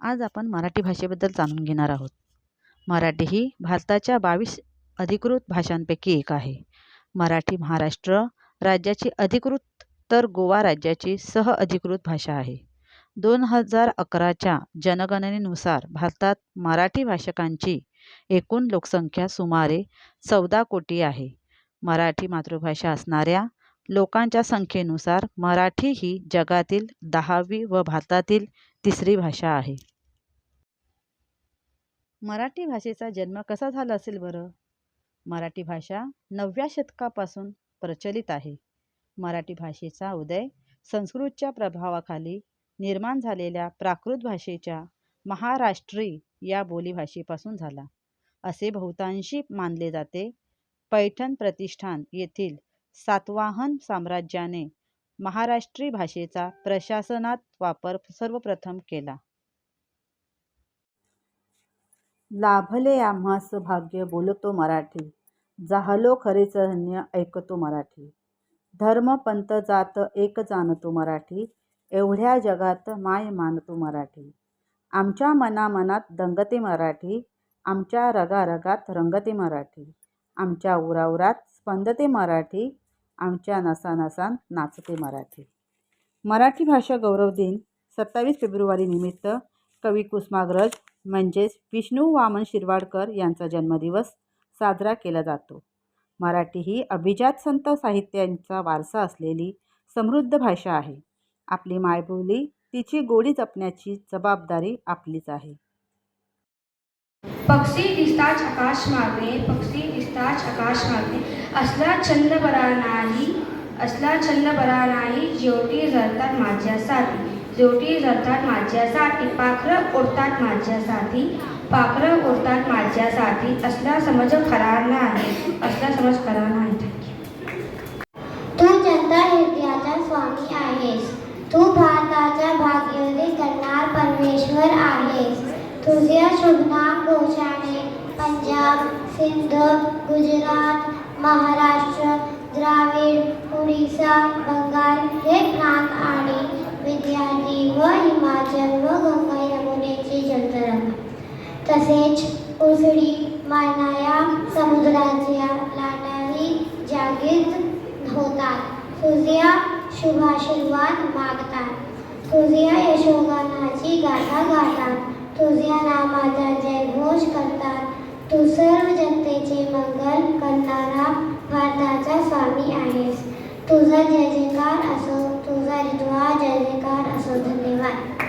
आज आपण मराठी भाषेबद्दल जाणून घेणार आहोत. मराठी ही भारताच्या 22 अधिकृत भाषांपैकी एक आहे. मराठी महाराष्ट्र राज्याची अधिकृत तर गोवा राज्याची सहअधिकृत भाषा आहे. 2011च्या जनगणनेनुसार भारतात मराठी भाषकांची एकूण लोकसंख्या सुमारे 14 कोटी आहे. मराठी मातृभाषा असणाऱ्या लोकांच्या संख्येनुसार मराठी ही जगातील 10वी व भारतातील 3री भाषा आहे. मराठी भाषेचा जन्म कसा झाला असेल बरं? मराठी भाषा 9व्या शतकापासून प्रचलित आहे. मराठी भाषेचा उदय संस्कृतच्या प्रभावाखाली निर्माण झालेल्या प्राकृत भाषेच्या महाराष्ट्री या बोलीभाषेपासून झाला, असे बहुतांशी मानले जाते. पैठण प्रतिष्ठान येथील सातवाहन साम्राज्याने महाराष्ट्री भाषेचा प्रशासनात वापर सर्वप्रथम केला. लाभले आम्हास भाग्य बोलतो मराठी, जाहलो खरेच धन्य ऐकतो मराठी. धर्म पंथ जात एक जाणतो मराठी, एवढ्या जगात माय मानतो मराठी. आमच्या मनामनात दंगते मराठी, आमच्या रगारगात रंगते मराठी. आमच्या उराउरात स्पंदते मराठी, आमच्या नसानसात नाचते मराठी. मराठी भाषा गौरव दिन 27 फेब्रुवारी निमित्त कवी कुसुमाग्रज म्हणजेच विष्णू वामन शिरवाडकर यांचा जन्मदिवस साजरा केला जातो. मराठी ही अभिजात संत साहित्यांचा वारसा असलेली समृद्ध भाषा आहे. आपली मायबोली तिची गोडी जपण्याची जबाबदारी आपलीच आहे. पक्षी दिसताच आकाश मारणे, पक्षी दिसताच आकाश मारणे, असला छंद बरा नाही, असला छंद बरा नाही. जेवटी जळतात माझ्यासाठी, जेवटी जळतात माझ्यासाठी. पाखरं उडतात माझ्यासाठी, पाखरं उडतात माझ्यासाठी. असला समज खरा नाही, असला समज खरा नाही. तू जनता हृदयाचा स्वामी आहेस, तू भारताचा भाग्योदय करणार परमेश्वर आहेस. तुझ्या शुभनाम घोषाने पंजाब, सिंध, गुजरात, महाराष्ट्र, द्राविड, उडीसा, बंगाल हे प्रांत आणि विद्यार्थी व हिमाचल व गंगा यमुनेची जलतरण, तसेच उसळी मानाया समुद्राच्या लाटाही जागीर होतात. तुझ्या शुभाशीर्वाद मागतात, तुझ्या यशोगानाची गाथा गातात, तुझ्या नामाचा जयघोष करतात. तू सर्व जनतेचे मंगल करणारा भारताचा स्वामी आहेस. तुझा जय जयकार असो, तुझा रिद्वा जय जयकार असो. धन्यवाद.